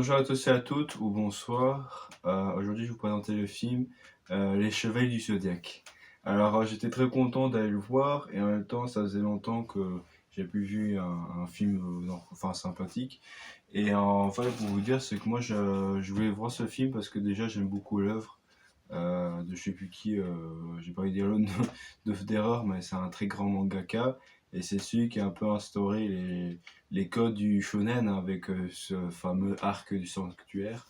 Bonjour à tous et à toutes, ou bonsoir. Aujourd'hui, je vais vous présenter le film Les Chevaliers du Zodiaque. Alors, j'étais très content d'aller le voir, et en même temps, ça faisait longtemps que j'ai plus vu un film enfin, sympathique. Et en fait, pour vous dire, c'est que moi, je voulais voir ce film parce que déjà, j'aime beaucoup l'œuvre de je sais plus qui, j'ai pas envie de dire le nom de Federer, mais c'est un très grand mangaka. Et c'est celui qui a un peu instauré les codes du shonen avec ce fameux arc du sanctuaire.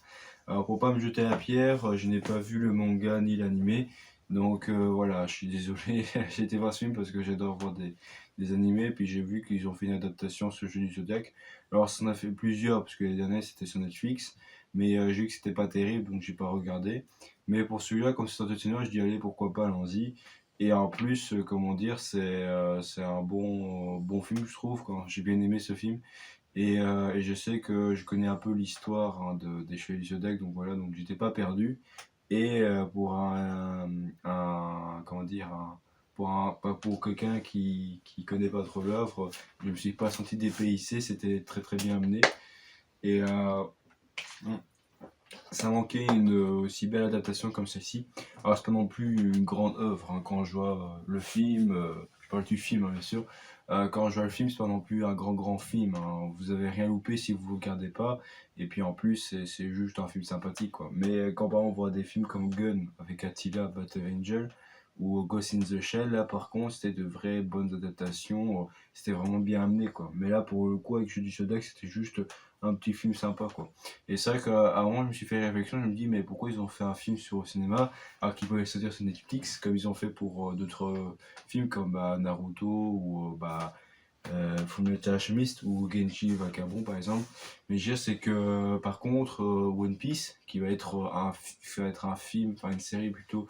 Alors pour pas me jeter la pierre, je n'ai pas vu le manga ni l'animé. Donc voilà, je suis désolé, j'ai été voir ce film parce que j'adore voir des animés. Puis j'ai vu qu'ils ont fait une adaptation sur le jeu du Zodiac. Alors ça en a fait plusieurs, parce que les derniers c'était sur Netflix. Mais j'ai vu que c'était pas terrible, donc j'ai pas regardé. Mais pour celui-là, comme c'est sorti au cinéma, je dis allez, pourquoi pas, allons-y. Et en plus, comment dire, c'est un bon film, je trouve, quand j'ai bien aimé ce film. Et je sais que je connais un peu l'histoire hein, des Chevaliers du Zodiac, donc voilà, donc j'étais pas perdu. Et pour comment dire, pas pour quelqu'un qui connaît pas trop l'œuvre, je me suis pas senti dépaysé, c'était très très bien amené. Et ça manquait une aussi belle adaptation comme celle-ci. Alors, c'est pas non plus une grande œuvre hein, quand je vois le film, je parle du film hein, bien sûr. Quand je vois le film, c'est pas non plus un grand film, hein. Vous avez rien loupé si vous regardez pas. Et puis en plus, c'est juste un film sympathique quoi. Mais quand par exemple on voit des films comme Gun avec Attila Battle Angel ou Ghost in the Shell, là par contre, c'était de vraies bonnes adaptations. C'était vraiment bien amené quoi. Mais là, pour le coup, avec Judy Sodak, c'était juste un petit film sympa quoi. Et c'est vrai qu'à un moment, je me suis fait réflexion, je me dis, mais pourquoi ils ont fait un film sur le cinéma alors qu'ils pouvaient se dire sur Netflix, comme ils ont fait pour d'autres films comme Naruto ou Fullmetal Alchemist ou Genji Vagabond par exemple. Mais je veux dire, c'est que par contre, One Piece, qui va être un film, enfin une série plutôt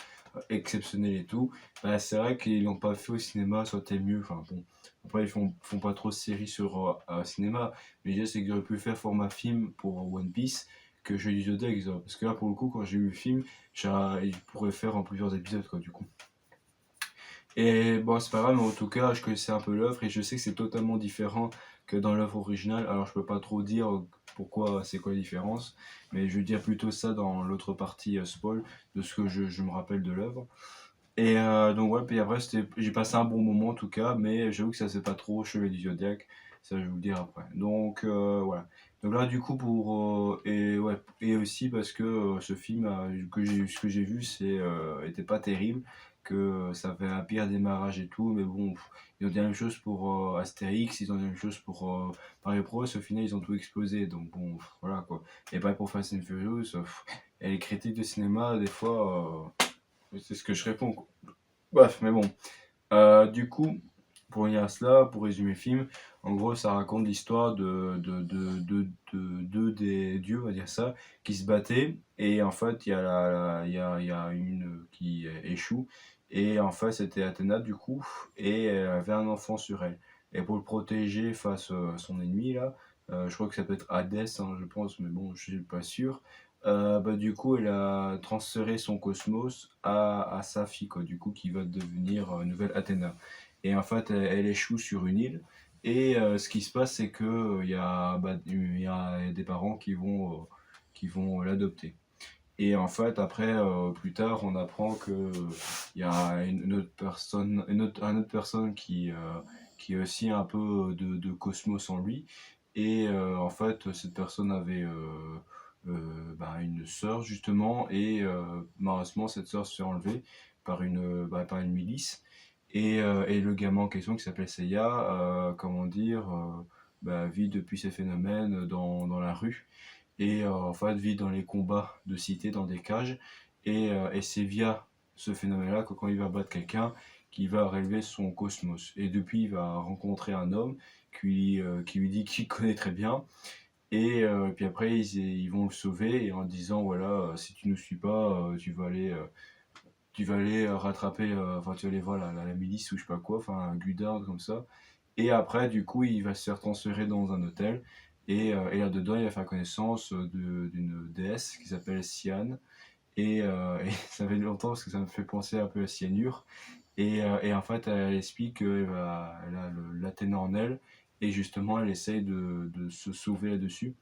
exceptionnelle et tout, bah, c'est vrai qu'ils l'ont pas fait au cinéma, ça aurait été mieux. Enfin bon, après ils font pas trop de séries sur cinéma, mais je veux dire, c'est qu'ils auraient pu faire format film pour One Piece que jeu du Zodiac, exemple. Parce que là, pour le coup, quand j'ai vu le film, ils pourraient faire en plusieurs épisodes, quoi, du coup. Et bon, c'est pas grave, mais en tout cas, je connaissais un peu l'œuvre et je sais que c'est totalement différent que dans l'œuvre originale. Alors, je peux pas trop dire pourquoi, c'est quoi la différence, mais je vais dire plutôt ça dans l'autre partie spoil de ce que je me rappelle de l'œuvre. Et donc, ouais, puis après, j'ai passé un bon moment en tout cas, mais j'avoue que ça c'est pas trop Chevalier du Zodiac, ça je vais vous le dire après. Donc, voilà. Donc là, du coup, ouais, et aussi parce que ce film ce que j'ai vu, était pas terrible, que ça fait un pire démarrage et tout, mais bon, ils ont dit la même chose pour Astérix, ils ont dit la même chose pour Mario Bros, au final, ils ont tout explosé, donc bon, voilà quoi. Et pareil pour Fast and Furious, et les critiques de cinéma, des fois, c'est ce que je réponds, quoi. Bref, mais bon. Du coup, pour revenir à cela, pour résumer le film, en gros, ça raconte l'histoire de des dieux, on va dire ça, qui se battaient. Et en fait, il y a une qui échoue. Et en fait, c'était Athéna, du coup. Et elle avait un enfant sur elle. Et pour le protéger face à son ennemi, là, je crois que ça peut être Hadès, hein, je pense, mais bon, je suis pas sûr. Bah, du coup, elle a transféré son cosmos à sa fille, quoi, du coup, qui va devenir nouvelle Athéna. Et en fait, elle échoue sur une île. Et ce qui se passe, c'est que il y a des parents qui vont l'adopter. Et en fait, après, plus tard, on apprend que il y a une autre personne, un autre personne qui a aussi un peu de cosmos en lui. Et en fait, cette personne avait une sœur justement, et malheureusement, cette sœur se fait enlever par une milice. Et le gamin en question qui s'appelle Seiya, comment dire, vit depuis ces phénomènes dans la rue et en fait vit dans les combats de cité dans des cages et c'est via ce phénomène-là que quand il va battre quelqu'un qu'il va relever son cosmos et depuis il va rencontrer un homme qui lui dit qu'il connaît très bien et puis après ils vont le sauver et en disant voilà si tu nous suis pas tu vas aller rattraper enfin tu vas aller voir la milice ou je sais pas quoi enfin un Gudard comme ça et après, du coup, il va se faire transférer dans un hôtel. Et là-dedans, il va faire connaissance d'une déesse qui s'appelle Sian. Et ça fait longtemps parce que ça me fait penser un peu à Cyanure. Et en fait, elle explique elle a l'Athéna en elle. Et justement, elle essaye de se sauver là-dessus.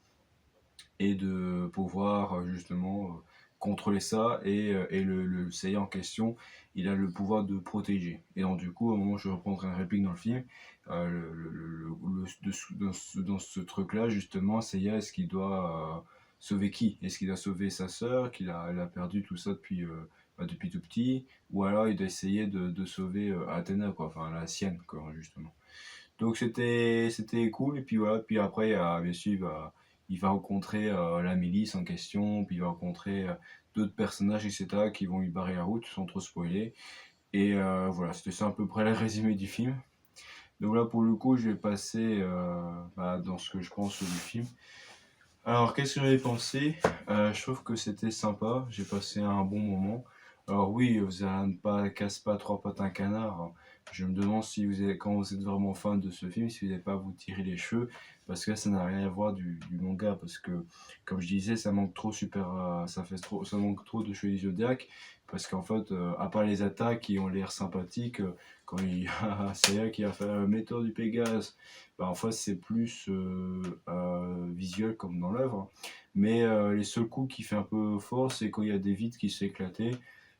et de pouvoir justement contrôler ça. Et le Seiya en question, il a le pouvoir de protéger. Et donc du coup, au moment où je reprendrai une réplique dans le film, dans ce truc-là, justement, Seiya, est-ce qu'il doit sauver qui? Est-ce qu'il doit sauver sa sœur, elle a perdu tout ça depuis tout petit, ou alors il doit essayer de sauver Athéna, quoi, enfin la sienne, quoi, justement. Donc c'était cool. Et puis voilà, puis après, bien sûr, il va rencontrer la milice en question, puis il va rencontrer d'autres personnages, etc., qui vont lui barrer la route sans trop spoiler. Et voilà, c'était ça à peu près le résumé du film. Donc là, pour le coup, je vais passer dans ce que je pense du film. Alors, qu'est-ce que j'avais pensé? Je trouve que c'était sympa, j'ai passé un bon moment. Alors oui, vous avez pas casse pas trois pattes un canard. Je me demande si vous êtes, quand vous êtes vraiment fan de ce film, si vous n'allez pas vous tirer les cheveux, parce que ça n'a rien à voir du manga, parce que comme je disais, ça manque trop ça manque trop de Chevaliers du Zodiac, parce qu'en fait, à part les attaques qui ont l'air sympathiques, quand il y a Seiya qui va faire le météore du Pégase, bah, en fait c'est plus visuel comme dans l'œuvre, hein. Mais les seuls coups qui fait un peu fort, c'est quand il y a des vitres qui se sont éclatées,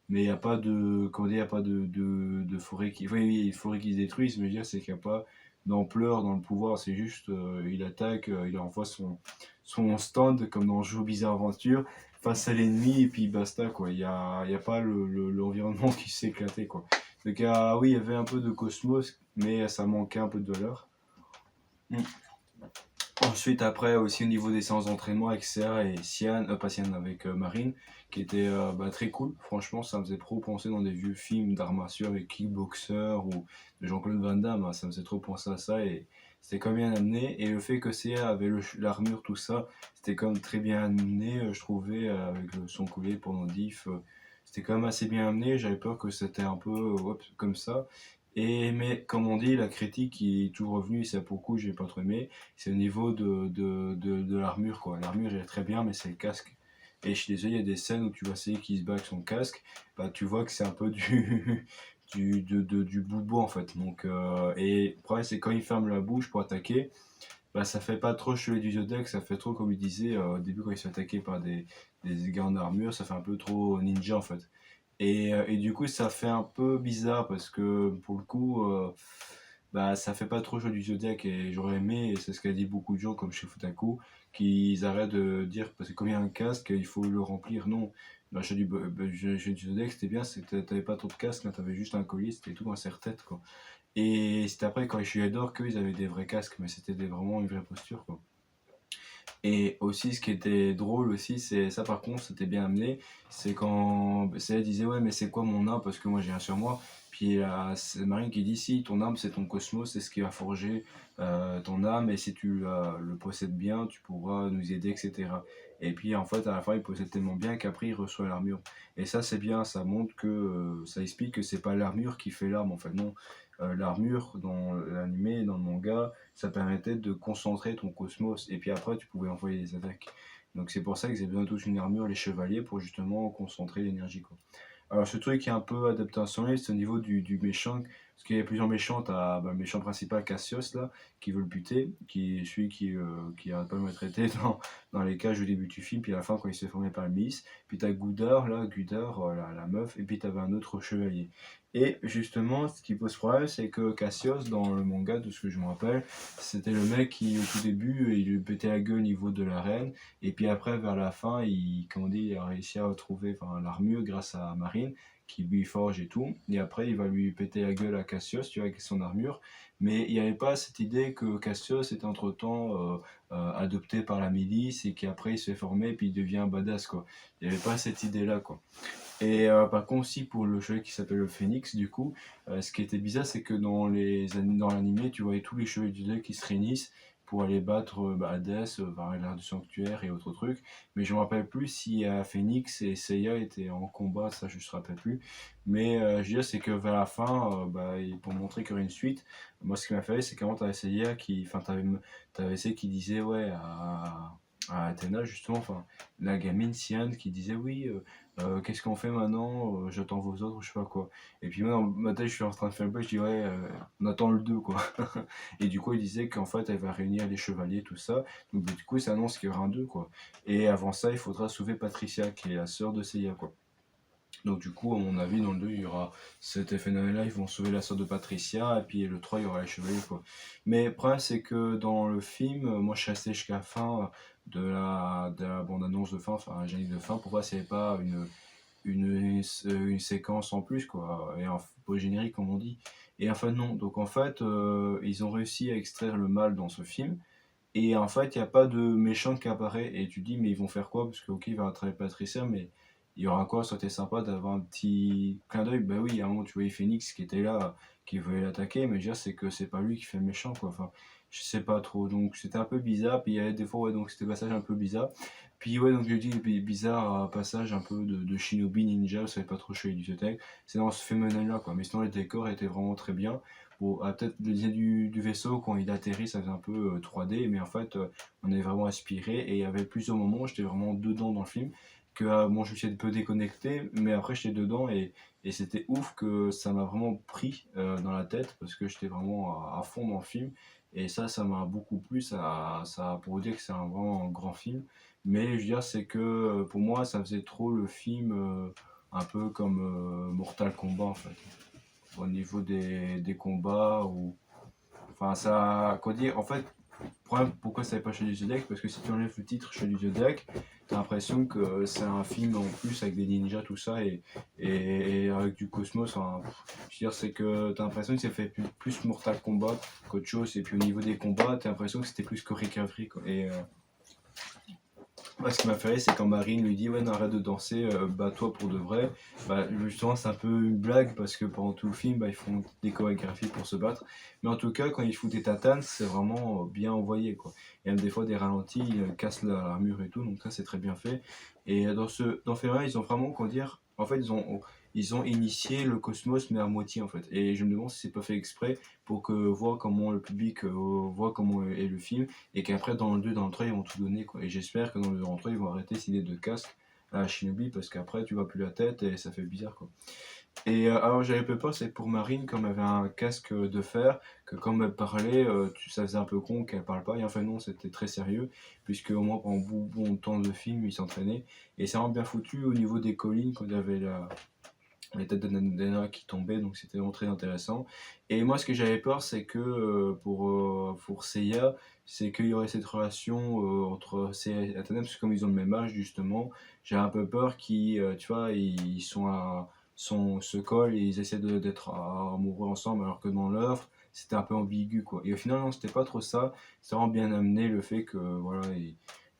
mais il n'y a pas de, comment dire, il y a pas de forêt qui, oui, oui, forêt qui se détruisent, mais je veux dire, c'est qu'il n'y a pas d'ampleur dans le pouvoir, c'est juste, il attaque, il envoie son stand, comme dans Joe Bizarre Aventure, face à l'ennemi, et puis basta, quoi. Il y a pas l'environnement qui s'est éclaté, quoi. Donc, oui, il y avait un peu de cosmos, mais ça manquait un peu de valeur. Mm. Ensuite, après, aussi au niveau des séances d'entraînement avec Serra et Sian, pas Sian, avec Marine, qui était très cool. Franchement, ça me faisait trop penser dans des vieux films d'arts martiaux avec Kickboxer ou de Jean-Claude Van Damme, hein. Ça me faisait trop penser à ça et c'était quand même bien amené. Et le fait que Serra avait l'armure, tout ça, c'était quand même très bien amené, je trouvais, avec son collier pendant Diff. C'était quand même assez bien amené. J'avais peur que c'était un peu comme ça. Mais comme on dit, la critique qui est toujours revenue, c'est pour le coup, j'ai pas trop aimé, c'est au niveau de l'armure, quoi. L'armure est très bien, mais c'est le casque. Et je suis désolé, il y a des scènes où tu vois essayer qui se bat avec son casque, bah tu vois que c'est un peu du boubou en fait. Donc, et le problème, c'est quand il ferme la bouche pour attaquer, bah ça fait pas trop Chevalier du Zodiac, ça fait trop, comme il disait au début quand il se fait attaquer par des gars en armure, ça fait un peu trop ninja en fait. Et du coup, ça fait un peu bizarre parce que pour le coup, bah, ça fait pas trop jeu du Zodiac et j'aurais aimé, et c'est ce qu'a dit beaucoup de gens comme chez Futaku, qu'ils arrêtent de dire parce que comme il y a un casque, il faut le remplir. Non, bah, jeu du Zodiac c'était bien, t'avais pas trop de casque, là t'avais juste un collier, c'était tout dans serre-tête quoi. Et c'était après quand je suis d'or qu'ils avaient des vrais casques, mais c'était vraiment une vraie posture quoi. Et aussi, ce qui était drôle aussi, c'est ça par contre, c'était bien amené, c'est quand elle disait ouais mais c'est quoi mon âme parce que moi j'ai un sur moi. Puis c'est Marine qui dit si ton âme c'est ton cosmos, c'est ce qui va forger ton âme et si tu le possèdes bien, tu pourras nous aider, etc. Et puis en fait à la fin il possède tellement bien qu'après il reçoit l'armure. Et ça c'est bien, ça montre que ça explique que c'est pas l'armure qui fait l'âme en fait, non. L'armure dans l'animé, dans le manga, ça permettait de concentrer ton cosmos et puis après tu pouvais envoyer des attaques. Donc c'est pour ça qu'ils avaient besoin de tous une armure, les chevaliers, pour justement concentrer l'énergie quoi. Alors ce truc qui est un peu adapté à son livre, c'est au niveau du méchant, parce qu'il y a plusieurs méchants, t'as le méchant principal Cassius là, qui veut le buter, qui est celui qui arrête pas de le maltraiter dans les cages au début du film, puis à la fin quand il se fait former par le milice, puis t'as Gudar là, la meuf, et puis t'avais un autre chevalier. Et justement, ce qui pose problème, c'est que Cassius, dans le manga, de ce que je me rappelle, c'était le mec qui, au tout début, il lui pétait la gueule au niveau de l'arène, et puis après, vers la fin, comment on dit, il a réussi à retrouver l'armure grâce à Marine, qui lui forge et tout, et après, il va lui péter la gueule à Cassius, tu vois, avec son armure, mais il n'y avait pas cette idée que Cassius était entre-temps adopté par la milice, et qu'après, il se fait former, et puis il devient un badass, quoi. Il n'y avait pas cette idée-là, quoi. Et par contre aussi pour le chevalier qui s'appelle le Phénix du coup, ce qui était bizarre c'est que dans l'animé tu voyais tous les chevaliers du Zodiac qui se réunissent pour aller battre Hades, vers l'ère du sanctuaire et autres trucs, mais je me rappelle plus si Phénix et Seiya étaient en combat, ça je me rappelle plus, mais je veux dire c'est que vers la fin, pour montrer qu'il y aurait une suite, moi ce qui m'a fait rire, c'est qu'avant t'avais Seiya qui, enfin t'avais Seiya qui disait ouais à Athéna justement, enfin la gamine Siane qui disait oui, qu'est-ce qu'on fait maintenant? J'attends vos ordres, je sais pas quoi. Et puis moi dans ma tête je suis en train de faire le buzz, je dis ouais, on attend le 2 quoi. Et du coup il disait qu'en fait elle va réunir les chevaliers, tout ça. Donc bah, du coup ça annonce qu'il y aura un 2 quoi. Et avant ça il faudra sauver Patricia qui est la sœur de Seiya quoi. Donc du coup, à mon avis, dans le 2 il y aura cet effet-là, ils vont sauver la sœur de Patricia, et puis le 3 il y aura les chevaliers, quoi. Mais le problème, c'est que dans le film, moi je suis resté jusqu'à la fin de la bande-annonce de fin, enfin un générique de fin, pour voir s'il n'y avait pas une séquence en plus, quoi, et un beau générique, comme on dit. Et en fait, non. Donc en fait, ils ont réussi à extraire le mal dans ce film, et en fait, il n'y a pas de méchant qui apparaît. Et tu dis, mais ils vont faire quoi? Parce que, ok, il va attraper Patricia, mais il y aura quoi? Ça aurait été sympa d'avoir un petit clin d'œil. Bah oui, à un moment, tu voyais Phoenix qui était là, qui voulait l'attaquer, mais je veux dire, c'est que c'est pas lui qui fait le méchant, quoi. Enfin, je sais pas trop. Donc, c'était un peu bizarre. Puis, il y avait des fois, ouais, donc c'était passage un peu bizarre. Puis, ouais, donc, je dis, bizarre, passage un peu de Shinobi Ninja, vous savez pas trop chez du Zodiac. C'est dans ce phénomène-là, quoi. Mais sinon, les décors étaient vraiment très bien. Bon, peut-être le design du vaisseau, quand il atterrit, ça faisait un peu 3D, mais en fait, on est vraiment inspiré. Et il y avait plusieurs moments où j'étais vraiment dedans dans le film. Que bon, je me suis un peu déconnecté, mais après, j'étais dedans et c'était ouf que ça m'a vraiment pris dans la tête parce que j'étais vraiment à fond dans le film. Et ça m'a beaucoup plu. Ça, pour vous dire que c'est vraiment un grand film. Mais je veux dire, c'est que pour moi, ça faisait trop le film un peu comme Mortal Kombat en fait au niveau des combats ou enfin ça quoi dire en fait le problème pourquoi ça n'est pas chez du Zodiac parce que si tu enlèves le titre chez du Zodiac t'as l'impression que c'est un film en plus avec des ninjas tout ça et avec du cosmos enfin, je veux dire c'est que t'as l'impression que c'est fait plus Mortal Kombat qu'autre chose et puis au niveau des combats t'as l'impression que c'était plus chorégraphique et moi, ce qui m'a fait rire, c'est quand Marine lui dit ouais, non, arrête de danser, bats-toi pour de vrai. Bah, justement, c'est un peu une blague parce que pendant tout le film, bah, ils font des chorégraphies pour se battre. Mais en tout cas, quand ils foutent des tatanes, c'est vraiment bien envoyé quoi. Et même des fois des ralentis, ils cassent l'armure et tout, donc ça c'est très bien fait. Et dans Ferrari, ils ont vraiment, comment dire, en fait, ils ont initié le cosmos, mais à moitié en fait. Et je me demande si c'est pas fait exprès pour que voir comment le public voit comment est le film et qu'après dans le 2 dans le 3 ils vont tout donner quoi. Et j'espère que dans le 2 dans le 3 ils vont arrêter cette idée de casque à la Shinobi parce qu'après tu vois plus la tête et ça fait bizarre quoi. Et alors j'avais peu peur c'est pour Marine comme elle avait un casque de fer que quand elle parlait ça faisait un peu con qu'elle parle pas et enfin non c'était très sérieux puisque au moins pendant bon temps de film il s'entraînait et c'est vraiment bien foutu au niveau des collines quand il y avait les têtes d'Anna qui tombaient, donc c'était vraiment très intéressant. Et moi, ce que j'avais peur, c'est que pour Seiya, c'est qu'il y aurait cette relation entre Seiya et Athéna, parce que comme ils ont le même âge, justement, j'ai un peu peur qu'ils, tu vois, ils se collent et ils essaient d'être amoureux ensemble, alors que dans l'œuvre, c'était un peu ambigu, quoi. Et au final, non, c'était pas trop ça. C'est vraiment bien amené le fait que, voilà,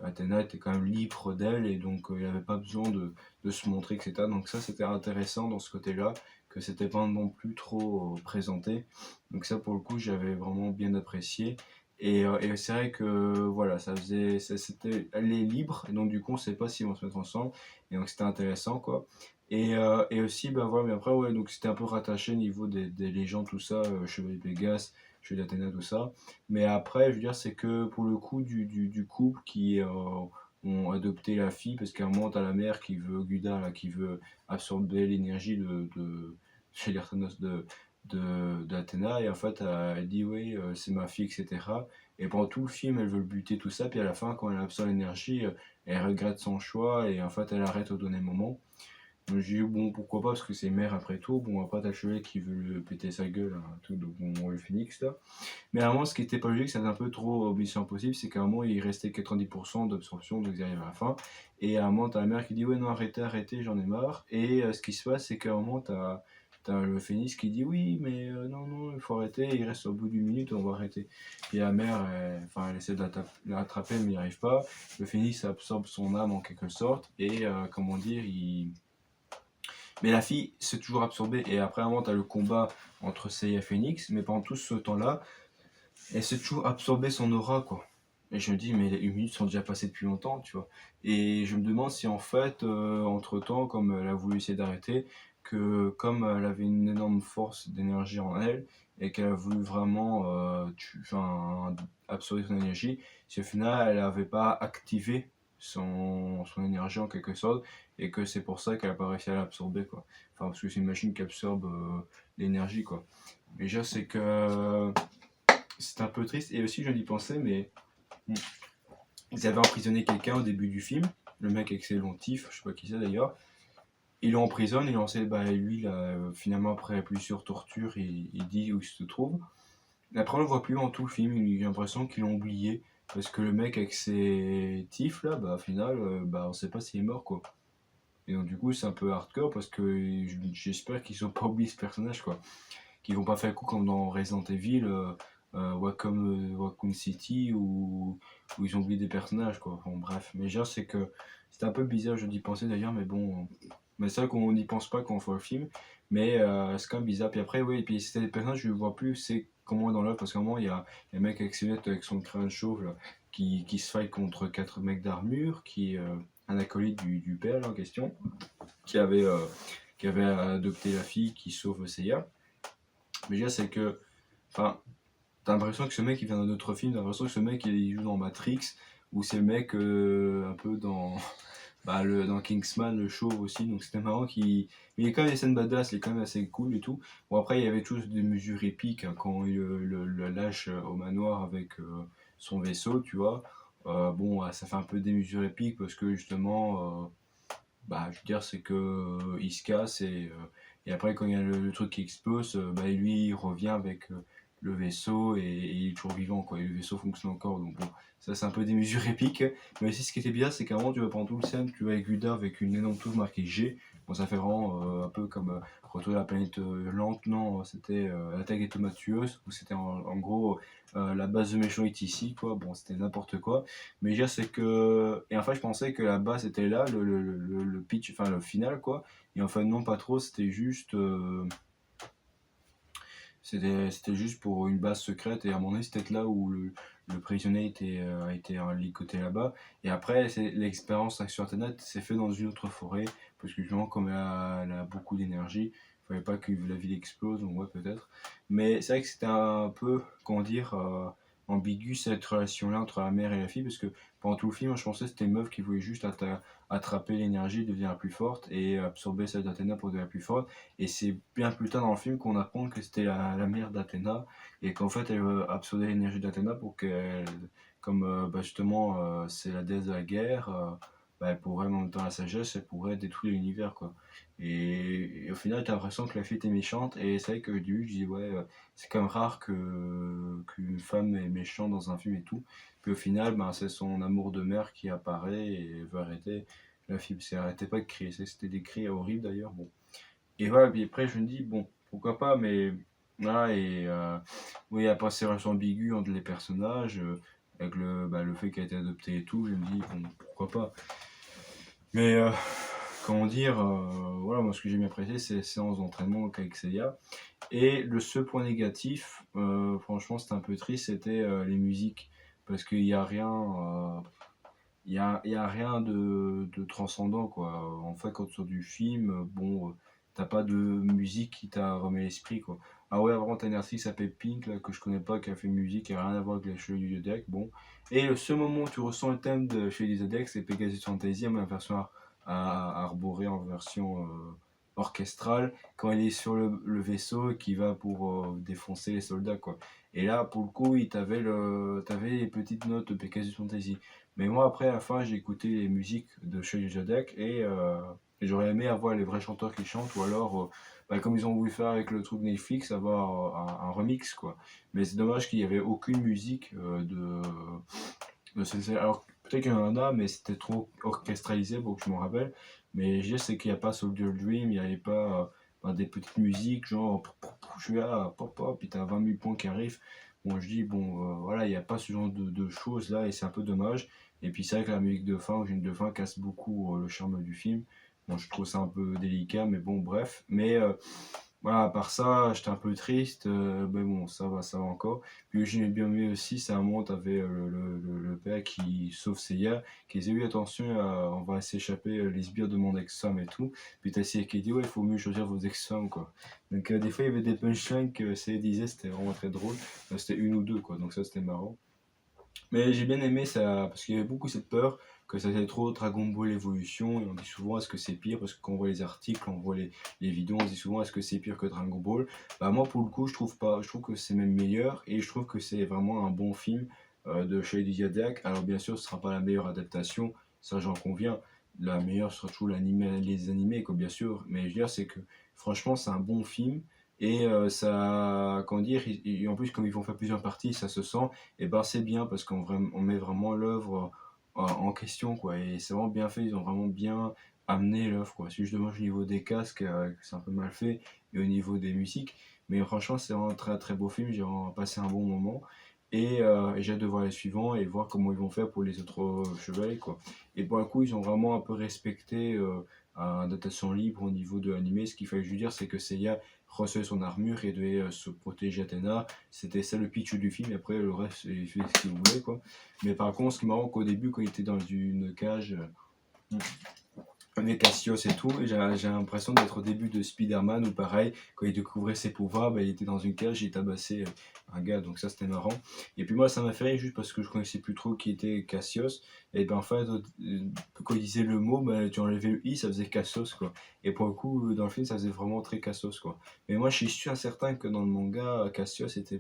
Athéna était quand même libre d'elle, et donc il n'avait pas besoin de se montrer, etc. Donc ça, c'était intéressant dans ce côté-là, que c'était pas non plus trop présenté. Donc ça, pour le coup, j'avais vraiment bien apprécié. Et c'est vrai que voilà, c'était, elle est libre, et donc du coup, on sait pas s'ils vont se mettre ensemble, et donc c'était intéressant, quoi. Et aussi, bah voilà, mais après, ouais, donc c'était un peu rattaché au niveau des légendes, tout ça, Chevalier de Pégase, Chevalier d'Athéna, tout ça. Mais après, je veux dire, c'est que pour le coup du couple qui ont adopté la fille, parce qu'à un moment, t'as la mère qui veut, Guda, là, qui veut absorber l'énergie chez les Thanos d'Athéna, et en fait, elle dit, oui, c'est ma fille, etc. Et pendant tout le film, elle veut le buter, tout ça, puis à la fin, quand elle absorbe l'énergie, elle regrette son choix, et en fait, elle arrête au dernier moment. Donc j'ai dit, bon, pourquoi pas, parce que c'est mère après tout. Bon, après, t'as le chevalier qui veut le péter sa gueule, hein, tout, donc bon, le phoenix, là. Mais à un moment, ce qui était pas logique, c'était un peu trop Mission Impossible, c'est qu'à un moment, il restait 90% d'absorption, donc ils arrivent à la fin. Et à un moment, t'as la mère qui dit, ouais, non, arrêtez, arrêtez, j'en ai marre. Et ce qui se passe, c'est qu'à un moment, t'as le phénix qui dit, oui, mais non, non, il faut arrêter, il reste au bout d'une minute, on va arrêter. Puis la mère, enfin, elle essaie de l'attraper, mais il n'y arrive pas. Le phénix absorbe son âme en quelque sorte, et comment dire, mais la fille s'est toujours absorbée, et après, à un moment, t'as le combat entre Seiya et Phoenix, mais pendant tout ce temps-là, elle s'est toujours absorbé son aura, quoi. Et je me dis, mais les 1 minute sont déjà passées depuis longtemps, tu vois. Et je me demande si en fait, entre-temps, comme elle a voulu essayer d'arrêter, que comme elle avait une énorme force d'énergie en elle et qu'elle a voulu vraiment absorber son énergie, si au final elle n'avait pas activé son énergie en quelque sorte et que c'est pour ça qu'elle n'a pas réussi à l'absorber quoi. Enfin parce que c'est une machine qui absorbe l'énergie quoi. Mais déjà c'est que c'est un peu triste et aussi je n'y pensais mais bon, ils avaient emprisonné quelqu'un au début du film, le mec avec ses longs tifs, je sais pas qui c'est d'ailleurs. Ils l'emprisonnent, ils l'ont sait, bah, lui, là, finalement, après plusieurs tortures, il dit où il se trouve. Et après, on le voit plus dans tout le film, j'ai l'impression qu'ils l'ont oublié. Parce que le mec avec ses tifs, là, bah, au final, bah, on sait pas s'il est mort, quoi. Et donc, du coup, c'est un peu hardcore parce que j'espère qu'ils ont pas oublié ce personnage, quoi. Qu'ils vont pas faire le coup comme dans Resident Evil, Raccoon City, où ils ont oublié des personnages, quoi. Bon, bref. Mais déjà, c'est que c'était un peu bizarre, je d'y penser d'ailleurs, mais bon. Mais c'est vrai qu'on n'y pense pas quand on voit le film, mais c'est quand même bizarre. Puis après, oui, et puis c'était des personnages, je ne vois plus, c'est comment dans l'œuvre, parce qu'à un moment, il y a un mec avec ses lunettes, avec son crâne chauve, là, qui se fight contre 4 mecs d'armure, qui est un acolyte du père là, en question, qui avait, euh, qui avait adopté la fille qui sauve Seiya. Mais déjà, c'est que, enfin, t'as l'impression que ce mec il vient d'un autre film, t'as l'impression que ce mec il joue dans Matrix, ou c'est le mec un peu dans, dans Kingsman, le chauve aussi, donc c'était marrant qu'il. Mais il y a quand même des scènes badass, il est quand même assez cool et tout. Bon, après, il y avait tous des mesures épiques hein, quand il le lâche au manoir avec son vaisseau, tu vois. Bon, ça fait un peu des mesures épiques parce que justement, je veux dire, c'est que il se casse et après, quand il y a le truc qui explose, lui, il revient avec le vaisseau et il est toujours vivant, quoi. Et le vaisseau fonctionne encore, donc bon, ça, c'est un peu des mesures épiques. Mais aussi, ce qui était bien, c'est qu'à un moment, tu vois, pendant tout le scène, tu vois avec Luda avec une énorme tour marquée G. Bon, ça fait vraiment un peu comme Retour à la planète lente, non, c'était l'attaque des tomates tueuses, où c'était en gros la base de méchant est ici, quoi. Bon, c'était n'importe quoi. Mais déjà, c'est que. Et enfin, je pensais que la base était là, le pitch, enfin le final, quoi. Et enfin, non, pas trop, c'était juste. C'était juste pour une base secrète. Et à mon avis, c'était là où le prisonnier a été ligoté là-bas. Et après, l'expérience sur Internet s'est fait dans une autre forêt. Parce que justement, comme elle a beaucoup d'énergie, il fallait pas que la ville explose, donc ouais, peut-être. Mais c'est vrai que c'était un peu, comment dire, ambigu cette relation-là entre la mère et la fille. Parce que pendant tout le film, je pensais que c'était une meuf qui voulait juste attraper l'énergie, devenir plus forte et absorber celle d'Athéna pour devenir plus forte. Et c'est bien plus tard dans le film qu'on apprend que c'était la mère d'Athéna et qu'en fait elle veut absorber l'énergie d'Athéna pour qu'elle, comme justement c'est la déesse de la guerre, elle pourrait, en même temps la sagesse, elle pourrait détruire l'univers quoi. Et au final, t'as l'impression que la fille était méchante et c'est vrai que au début je dis ouais, c'est quand même rare qu'une femme est méchante dans un film et tout. Puis au final, c'est son amour de mère qui apparaît et veut arrêter la fille. Elle arrêtait pas de crier, c'était des cris horribles d'ailleurs. Bon. Et voilà, puis après je me dis, bon, pourquoi pas, mais voilà, et oui, après ces relations ambiguës entre les personnages, avec le fait qu'elle a été adoptée et tout, je me dis, bon, pourquoi pas. Mais comment dire, voilà, moi ce que j'ai bien apprécié, c'est les séances d'entraînement avec Seiya. Et le seul point négatif, franchement, c'était un peu triste, c'était les musiques. Parce qu'il n'y a rien. Il y a rien de transcendant quoi. En fait, quand tu sors du film, bon, t'as pas de musique qui t'a remis l'esprit quoi. Ah ouais, vraiment, t'as une artiste qui s'appelle Pink là, que je connais pas, qui a fait une musique qui a rien à voir avec les Chevaliers du Zodiac. Bon. Et le seul moment où tu ressens le thème de Chevaliers du Zodiac, c'est Pegasus Fantasy, mais en version arborée, en version orchestrale, quand il est sur le vaisseau et qui va pour défoncer les soldats quoi. Et là, pour le coup, t'avais les petites notes de Pegasus Fantasy. Mais moi, après, à la fin, j'ai écouté les musiques de Chevalier Zodiac et j'aurais aimé avoir les vrais chanteurs qui chantent ou alors, comme ils ont voulu faire avec le truc Netflix, avoir un remix, quoi. Mais c'est dommage qu'il n'y avait aucune musique de Sensei. Alors, peut-être qu'il y en a, mais c'était trop orchestralisé pour que je m'en rappelle. Mais je sais qu'il n'y a pas Soldier Dream, il n'y avait pas des petites musiques, genre, je suis là, pop, pop, puis t'as 20 000 points qui arrivent. Bon, je dis, bon, voilà, il n'y a pas ce genre de choses là, et c'est un peu dommage. Et puis c'est vrai que la musique de fin, ou générique de fin, casse beaucoup le charme du film. Bon, je trouve ça un peu délicat, mais bon, bref. Mais voilà, à part ça, j'étais un peu triste, mais bon, ça va encore. Puis j'ai bien aimé aussi, c'est un moment, tu avais, le père qui sauve Seiya, qui disait: «Oui, attention, on va s'échapper, les sbires de mon ex-femme et tout». Puis tu as Seiya qui dit: «Ouais, il faut mieux choisir vos ex-femmes, quoi». Donc des fois, il y avait des punchlines que Seiya disait, c'était vraiment très drôle. C'était une ou 2 quoi, donc ça, c'était marrant. Mais j'ai bien aimé ça, parce qu'il y avait beaucoup cette peur que ça fait trop Dragon Ball Evolution, et on dit souvent est-ce que c'est pire, parce que quand on voit les articles, on voit les vidéos, on se dit souvent est-ce que c'est pire que Dragon Ball. Bah moi pour le coup je trouve pas, je trouve que c'est même meilleur, et je trouve que c'est vraiment un bon film de Shady Zodiac. Alors bien sûr ce sera pas la meilleure adaptation, ça j'en conviens, la meilleure sera toujours les animés quoi bien sûr, mais je veux dire c'est que franchement c'est un bon film, et ça, comment dire, en plus comme ils vont faire plusieurs parties, ça se sent, et ben c'est bien parce on met vraiment l'œuvre en question quoi, et c'est vraiment bien fait, ils ont vraiment bien amené l'œuvre quoi. C'est juste dommage au niveau des casques, que c'est un peu mal fait, et au niveau des musiques, mais franchement c'est vraiment un très très beau film, j'ai vraiment passé un bon moment, et j'ai hâte de voir les suivants et voir comment ils vont faire pour les autres chevaliers quoi. Et pour le coup ils ont vraiment un peu respecté une adaptation libre au niveau de l'animé. Ce qu'il fallait juste dire c'est que Seiya recevait son armure et devait se protéger Athéna. C'était ça le pitch du film, et après le reste, il fait ce qu'il voulait, quoi. Mais par contre, ce qui est marrant, qu'au début, quand il était dans une cage, avec Cassius et tout, et j'ai l'impression d'être au début de Spider-Man, où pareil, quand il découvrait ses pouvoirs, bah, il était dans une cage, il tabassait un gars, donc ça c'était marrant. Et puis moi ça m'a fait rire juste parce que je connaissais plus trop qui était Cassius, et ben en fait, quand il disait le mot, bah, tu enlevais le i, ça faisait Cassius quoi. Et pour le coup, dans le film, ça faisait vraiment très Cassius quoi. Mais moi je suis sûr certain que dans le manga, Cassius il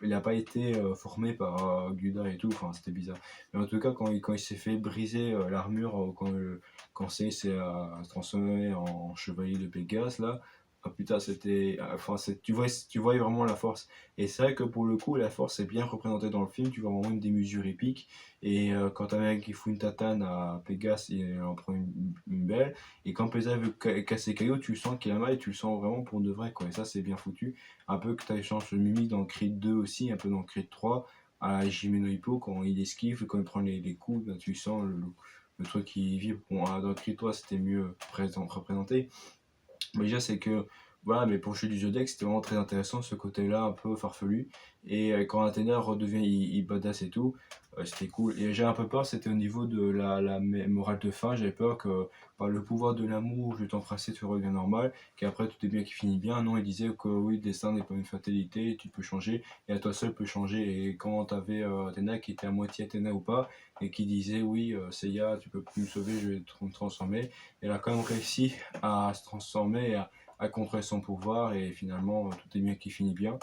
n'a pas été formé par Guda et tout, enfin c'était bizarre. Mais en tout cas, quand il s'est fait briser l'armure, quand c'est s'est transformé en chevalier de Pégase, là, ah putain, c'était. Enfin, tu vois vraiment la force. Et c'est vrai que pour le coup, la force est bien représentée dans le film, tu vois vraiment une démesure épique. Et quand t'as un mec qui fout une tatane à Pégase, il en prend une belle. Et quand Pégase veut casser Caillou, tu sens qu'il a mal, et tu le sens vraiment pour de vrai, quoi. Et ça, c'est bien foutu. Un peu que tu échanges le mimique dans Creed 2 aussi, un peu dans Creed 3 à Jimeno Hippo, quand il esquive, quand il prend les coups, ben, tu sens le truc qui vibre. Bon, dans Creed 3, c'était mieux représenté. Mais déjà, c'est que, voilà, mais pour le jeu du Zodiac, c'était vraiment très intéressant, ce côté-là, un peu farfelu. Et quand Athéna redevient badass et tout, c'était cool. Et j'ai un peu peur, c'était au niveau de la morale de fin. J'avais peur que, par le pouvoir de l'amour, je vais t'embrasser, tu reviens normal, qu'après tout est bien qui finit bien. Non, il disait que oui, le destin n'est pas une fatalité, tu peux changer, et à toi seul peux changer. Et quand t'avais Athéna qui était à moitié Athéna ou pas, et qui disait oui, Seiya, tu peux plus me sauver, je vais te transformer, elle a quand même réussi à se transformer, à contrer son pouvoir, et finalement tout est bien qui finit bien.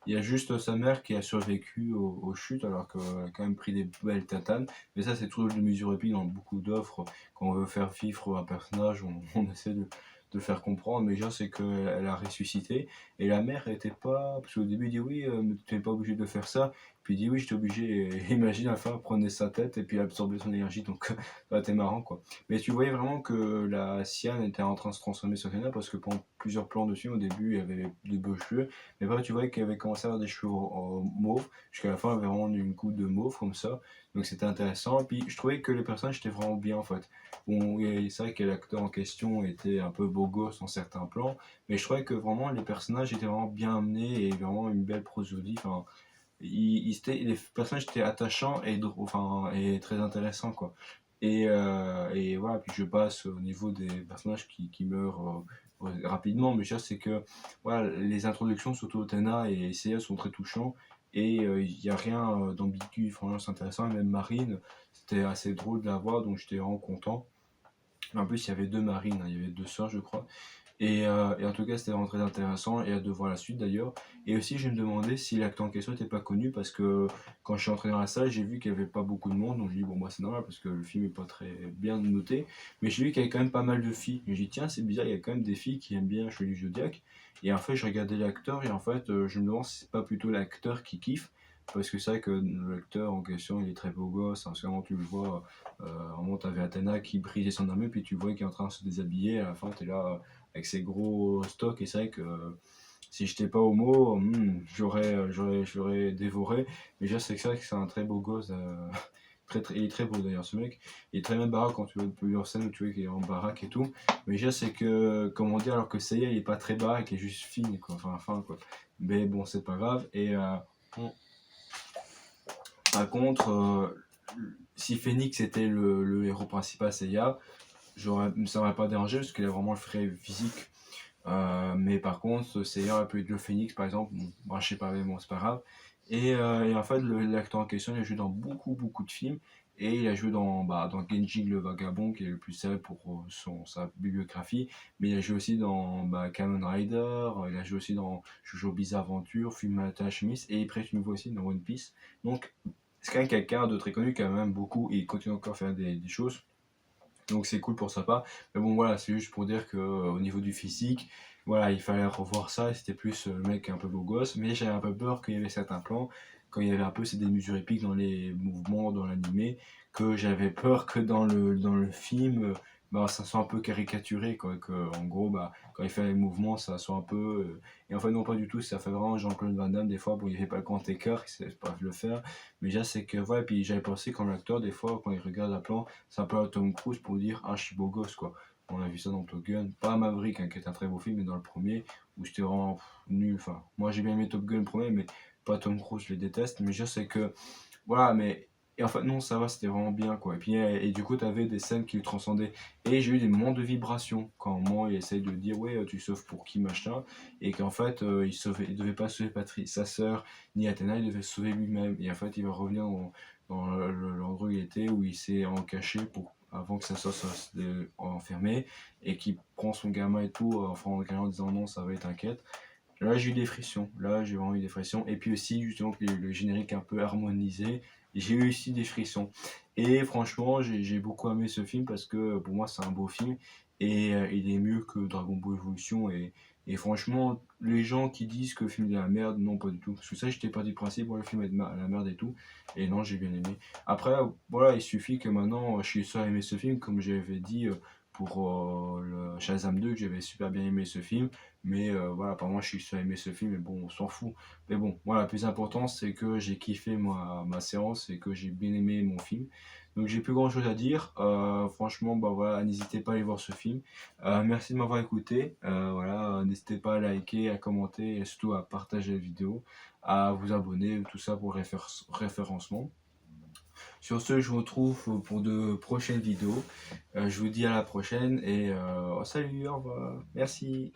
Il y a juste sa mère qui a survécu aux chutes alors qu'elle a quand même pris des belles tatanes. Mais ça c'est toujours de mesure épique dans beaucoup d'offres. Quand on veut faire vivre un personnage, on essaie de le faire comprendre. Mais déjà c'est qu'elle a ressuscité. Et la mère était pas... Parce qu'au début il dit oui, mais tu n'es pas obligé de faire ça. Puis il dit oui, j'étais obligé. Et imagine la femme prenait sa tête et puis absorbait son énergie. Donc ça c'était marrant quoi. Mais tu voyais vraiment que la Sienne était en train de se transformer sur Kana, parce que pendant plusieurs plans dessus, au début, il y avait de beaux cheveux. Mais après, tu voyais qu'elle avait commencé à avoir des cheveux mauve, jusqu'à la fin, elle avait vraiment une coupe de mauve comme ça. Donc c'était intéressant. Et puis je trouvais que les personnages étaient vraiment bien en fait. Bon, c'est vrai que l'acteur en question était un peu beau gosse en certains plans, mais je trouvais que vraiment les personnages étaient vraiment bien amenés, et vraiment une belle prosodie. Enfin, les personnages étaient attachants enfin, et très intéressants quoi. Et voilà, puis je passe au niveau des personnages qui meurent rapidement, mais ça c'est que voilà, les introductions, surtout Otena et Seiya, sont très touchants, et il n'y a rien d'ambigu, franchement c'est intéressant. Et même Marine, c'était assez drôle de la voir, donc j'étais vraiment content. En plus, il y avait deux Marines, hein, il y avait deux sœurs, je crois. Et en tout cas, c'était vraiment très intéressant, et hâte de voir la suite d'ailleurs. Et aussi, je me demandais si l'acteur en question n'était pas connu, parce que quand je suis entré dans la salle, j'ai vu qu'il n'y avait pas beaucoup de monde. Donc, j'ai dit, bon, moi, c'est normal parce que le film n'est pas très bien noté. Mais j'ai vu qu'il y avait quand même pas mal de filles. Et j'ai dit, tiens, c'est bizarre, il y a quand même des filles qui aiment bien Chevalier du Zodiac. Et en fait, je regardais l'acteur, et en fait, je me demande si c'est pas plutôt l'acteur qui kiffe. Parce que c'est vrai que l'acteur en question, il est très beau gosse. Hein, vraiment, tu le vois. À un moment, t'avais Athéna qui brisait son armure, puis tu vois qu'il est en train de se déshabiller. À la fin, t'es là avec ses gros stocks, et c'est vrai que si j'étais pas homo, j'aurais dévoré. Mais déjà c'est que ça, que c'est un très beau gosse, il est très beau d'ailleurs ce mec. Il est très bien baraque quand tu vois plusieurs scènes où tu vois qu'il est en baraque et tout. Mais déjà c'est que, comment dire, alors que Seiya il est pas très baraque, il est juste fine quoi, enfin fin quoi. Mais bon c'est pas grave. Et on- par contre, si Phoenix était le héros principal Seiya, ça m'aurait pas dérangé parce qu'il a vraiment le frais physique. Mais par contre, Seiya peut être le Phoenix par exemple, bon, bah, je sais pas, mais bon, c'est pas grave. Et en fait, l'acteur en question, il a joué dans beaucoup de films. Et il a joué dans Genji le Vagabond, qui est le plus célèbre pour sa bibliographie. Mais il a joué aussi dans Kamen Rider, il a joué aussi dans Jojo Bizarre Adventure, Fullmetal Alchemist, et il prête une voix aussi dans One Piece. Donc, c'est quand même quelqu'un de très connu, qui a même beaucoup, et il continue encore à faire des choses. Donc c'est cool pour sa part. Mais bon voilà, c'est juste pour dire que au niveau du physique, voilà, il fallait revoir ça. C'était plus le mec un peu beau gosse. Mais j'avais un peu peur qu'il y avait certains plans, quand il y avait un peu ces démesures épiques dans les mouvements, dans l'animé, que j'avais peur que dans le film, ça soit un peu caricaturé, quoi. Que, en gros, quand il fait les mouvements, ça soit un peu. Et en fait, non, pas du tout. Ça fait vraiment Jean-Claude Van Damme, des fois. Bon, il fait pas le grand écart, il sait pas le faire. Mais déjà, c'est que, ouais, puis j'avais pensé, comme l'acteur, des fois, quand il regarde un plan, c'est un peu à Tom Cruise pour dire ah je suis beau gosse quoi. On a vu ça dans Top Gun, pas Maverick hein, qui est un très beau film, mais dans le premier où c'était vraiment nul. Enfin, moi j'ai bien aimé Top Gun le premier, mais pas Tom Cruise, je les déteste. Mais je sais que voilà, mais et en fait non ça va, c'était vraiment bien quoi. Et du coup t'avais des scènes qui le transcendaient. Et j'ai eu des moments de vibration quand moi il essaye de dire ouais tu sauves pour qui machin, et qu'en fait il devait pas sauver sa sœur ni Athéna, il devait se sauver lui-même. Et en fait il va revenir dans l'endroit où il était, où il s'est en caché avant que sa soeur soit enfermée, et qui prend son gamin et tout, en disant non, ça va, t'inquiète. Là, j'ai eu des frictions. Là, j'ai vraiment eu des frictions. Et puis aussi, justement, que le générique un peu harmonisé, j'ai eu aussi des frictions. Et franchement, j'ai beaucoup aimé ce film parce que pour moi, c'est un beau film. Et il est mieux que Dragon Ball Evolution. Et franchement, les gens qui disent que le film est de la merde, non, pas du tout. Parce que ça, j'étais pas du principe, le film est de la merde et tout. Et non, j'ai bien aimé. Après, voilà, il suffit que maintenant, je suis sûr à aimer ce film, comme j'avais dit pour le Shazam 2, que j'avais super bien aimé ce film. Mais voilà, apparemment, je suis sûr à aimer ce film, mais bon, on s'en fout. Mais bon, voilà, le plus important, c'est que j'ai kiffé ma séance et que j'ai bien aimé mon film. Donc, j'ai plus grand chose à dire. Franchement, voilà, n'hésitez pas à aller voir ce film. Merci de m'avoir écouté. Voilà, n'hésitez pas à liker, à commenter et surtout à partager la vidéo, à vous abonner, tout ça pour le référencement. Sur ce, je vous retrouve pour de prochaines vidéos. Je vous dis à la prochaine et salut, au revoir. Merci.